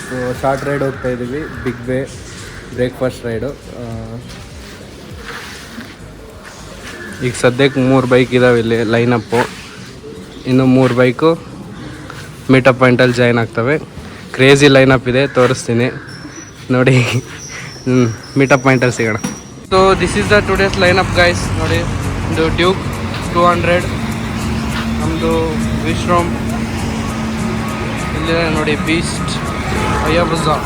So short ride ಹೋಗ್ತಾಯಿದ್ದೀವಿ, big ಬೇ breakfast raid. ಈಗ ಸದ್ಯಕ್ಕೆ 3 ಬೈಕ್ ಇದ್ದಾವೆ ಇಲ್ಲಿ ಲೈನಪ್ಪು. ಇನ್ನು 3 ಬೈಕು ಮೀಟಪ್ ಪಾಯಿಂಟಲ್ಲಿ ಜಾಯ್ನ್ ಆಗ್ತವೆ. ಕ್ರೇಜಿ ಲೈನಪ್ ಇದೆ, ತೋರಿಸ್ತೀನಿ ನೋಡಿ. ಮೀಟಪ್ ಪಾಯಿಂಟಲ್ಲಿ ಸಿಗೋಣ. So this is the today's lineup guys. ನೋಡಿ, ಇದು ಡ್ಯೂಕ್ 200, ನಮ್ಮದು ವಿಶ್ರಾಮ್ ಇಲ್ಲಿದೆ ನೋಡಿ, ಬೀಸ್ಟ್, ಹಯಾಬುಸಾ,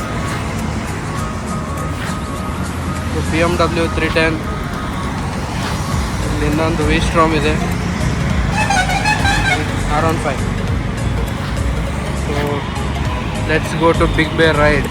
BMW 310, ಇಲ್ಲಿ ಇನ್ನೊಂದು ವಿಶ್ರಾಮ್ ಇದೆ, R15. So let's go to big bay ride.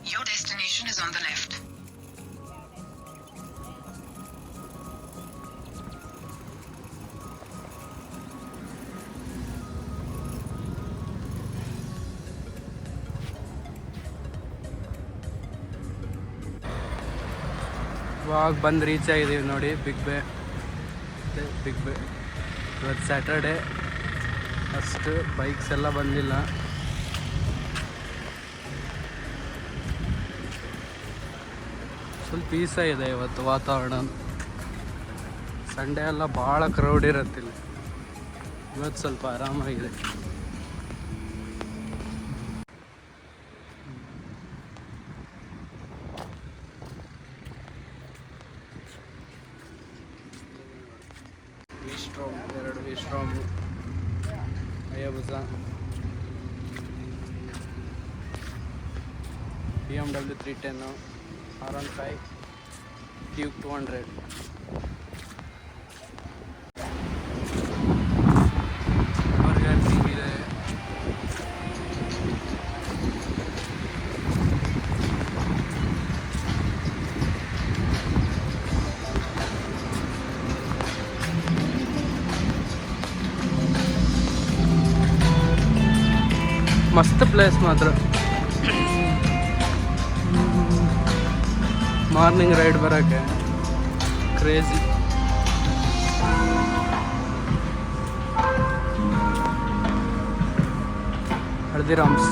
Your destination is on the left. ಇವಾಗ ಬಂದು ರೀಚ್ ಆಗಿದ್ದೀವಿ ನೋಡಿ, ಬಿಗ್ ಬೇ. ಇವತ್ತು ಸ್ಯಾಟರ್ಡೇ, ಅಷ್ಟು ಬೈಕ್ಸ್ ಎಲ್ಲ ಬಂದಿಲ್ಲ. ಸ್ವಲ್ಪ ಪೀಸಾಗಿದೆ ಇವತ್ತು ವಾತಾವರಣ. ಸಂಡೇ ಎಲ್ಲ ಭಾಳ ಕ್ರೌಡ್ ಇರತ್ತಿಲ್ಲ, ಇವತ್ತು ಸ್ವಲ್ಪ ಆರಾಮಾಗಿದೆ. ವಿಶ್ರಾಮ್ 2 ವಿಶ್ರಾಮು, ಹಯಾಬುಸಾ BMW 310 R15 Duke 200 burger king ಇದೆ. ಮಸ್ತ್ ಪ್ಲೇಸ್ ಮಾತ್ರ. ಮಾರ್ನಿಂಗ್ ರೈಡ್ ಬರೋಕ್ಕೆ ಕ್ರೇಜಿ. ಹಲ್ದಿರಾಮ್ಸ್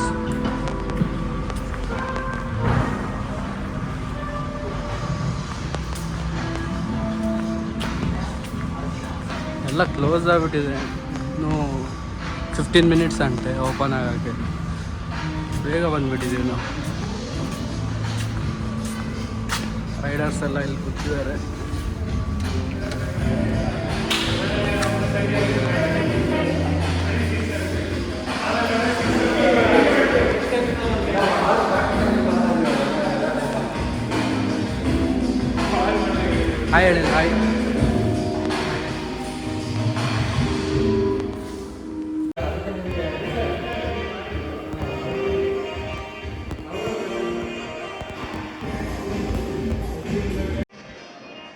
ಎಲ್ಲ ಕ್ಲೋಸ್ ಆಗಿಬಿಟ್ಟಿದೆ. ಇನ್ನೂ 15 ಮಿನಿಟ್ಸ್ ಅಂತೆ ಓಪನ್ ಆಗೋಕ್ಕೆ. ಬೇಗ ಬಂದುಬಿಟ್ಟಿದ್ದೀವಿ ನಾವು. ರೈಡರ್ಸ್ ಎಲ್ಲ ಇಲ್ಲಿ ಕೂತಿದ್ದಾರೆ. ಹಾಯ್ ಹೇಳಿ. Hi.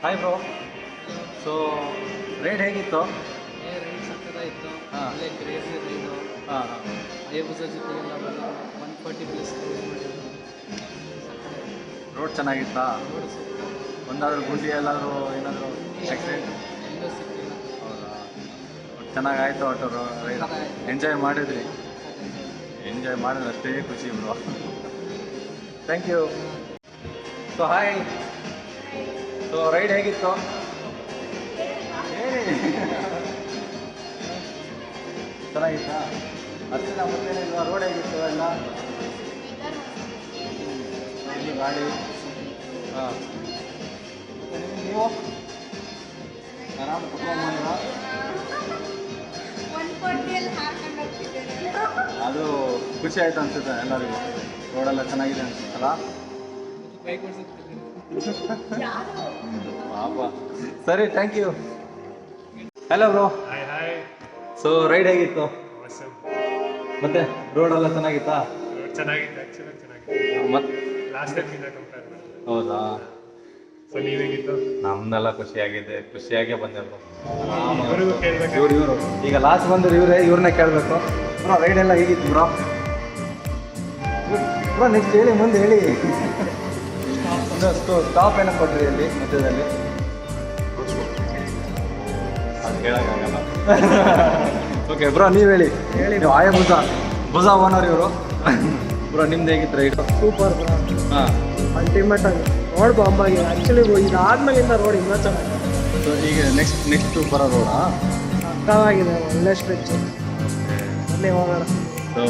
Hi bro. So ride ಹೇಗಿತ್ತು? ರೈಡ್ ಸಕ್ಕತ್ತಾಯಿತು. ಹಾ. ಅಲ್ಲೇ ಕ್ರೇಜಿ ರೈಡು. ಹಾಂ ಅಯ್ಯಬುಸ ಜೊತೆಗೆಲ್ಲ ಬಂದು 140+ ರೋಡ್ ಚೆನ್ನಾಗಿತ್ತಾ? Road super. ಒಂದಾದ್ರೂ ಗುಂಡಿ ಎಲ್ಲಾದರೂ ಏನಾದರೂ ಆಕ್ಸಿಡೆಂಟ್? ಎಲ್ಲೂ ಸಿಕ್ಕಿಲ್ಲ. ಹೌದಾ? ಚೆನ್ನಾಗಾಯ್ತು ಒಟ್ಟು ರೈಡ್. ಎಂಜಾಯ್ ಮಾಡಿದ್ರಿ? ಎಂಜಾಯ್ ಮಾಡಿದ್ರೆ ಅಷ್ಟೇ ಖುಷಿ bro. Thank you. So hi. So ride ಹೇಗಿತ್ತು? ಹೇಳಿ. ಚೆನ್ನಾಗಿತ್ತಾ? ಅಷ್ಟೇ ಮತ್ತೇನಿಲ್ವಾ? ರೋಡ್ ಹೇಗಿತ್ತು ಎಲ್ಲ? ಇಲ್ಲಿ ಗಾಡಿ. ಹಾಂ. ನೀವು ಆರಾಮ ಕುತ್ಕೊಂಡ್ಬಂದಿರಾ? ಅದು ಖುಷಿ ಆಯ್ತು ಅನ್ಸುತ್ತೆ ಎಲ್ಲರಿಗೂ. ರೋಡೆಲ್ಲ ಚೆನ್ನಾಗಿದೆ ಅನ್ಸುತ್ತಲ್ಲ? ಬೈಕ್ ಪಾಪ. ಸರಿ, thank you. Hello bro. Hi. So ride ಹೇಗಿತ್ತು? Awesome. ಮತ್ತೆ ರೋಡೆಲ್ಲ ಚೆನ್ನಾಗಿತ್ತಾ? ಚೆನ್ನಾಗಿತ್ತು, ಆ್ಯಕ್ಚುಲಿ ಚೆನ್ನಾಗಿತ್ತು. ಮತ್ತೆ ಲಾಸ್ಟ್ ಟೈಮಿಂದ ಕಂಪೇರ್ ಮಾಡಿದ್ರೆ. ಹೌದಾ? ಸೊ ನೀವು ಹೇಗಿತ್ತು? ನಮ್ದೆಲ್ಲ ಖುಷಿಯಾಗಿದೆ, ಖುಷಿಯಾಗೇ ಬಂದೆ ಬ್ರೋ. ಇವ್ರಿಗೂ ಕೇಳ್ಬೇಕು. ಇವರು ಈಗ ಲಾಸ್ಟ್ ಬಂದ್ರು ಇವ್ರನ್ನೇ ಕೇಳಬೇಕು. ಬ್ರೋ ರೈಡ್ ಎಲ್ಲ ಹೇಗಿತ್ತು ಬ್ರೋ? ಬ್ರೋ ನೆಕ್ಸ್ಟ್ ಹೇಳಿ, ಮುಂದೆ ಹೇಳಿ. ಒಂದಷ್ಟು ಸ್ಟಾಪ್ ಏನೋ ಕೊಟ್ರಿ ಅಲ್ಲಿ ಮಧ್ಯದಲ್ಲಿ? ಅದು ಹೇಳೋಕ್ಕಾಗಲ್ಲ. ಓಕೆ ಬ್ರೋ, ನೀವು ಹೇಳಿ. ನೀವು ಆಯಾ ಭುಜ ಓನರ್ ಇವರು. ಬ್ರೋ ನಿಮ್ದು ಹೇಗಿತ್ತು ರೈಡು? Super bro. ಹಾಂ. ಅಲ್ಟಿಮೇಟ್ ಆಗಿ ರೋಡ್ ಬಾಂಬ್ ಆಗಿದೆ. ಆ್ಯಕ್ಚುಲಿ ಇದಾದ್ಮೇಲಿಂದ ರೋಡ್ ಇನ್ನೂ ಚೆನ್ನಾಗಿದೆ. ಸೊ ಈಗ ನೆಕ್ಸ್ಟ್ ಬರೋ ರೋಡಾ? ಸಕ್ಕತ್ತಾಗಿದೆ, ಒಳ್ಳೆ ಸ್ಟ್ರೆಚ್. ಅಲ್ಲಿ ಹೋಗೋಣ. ಸೊ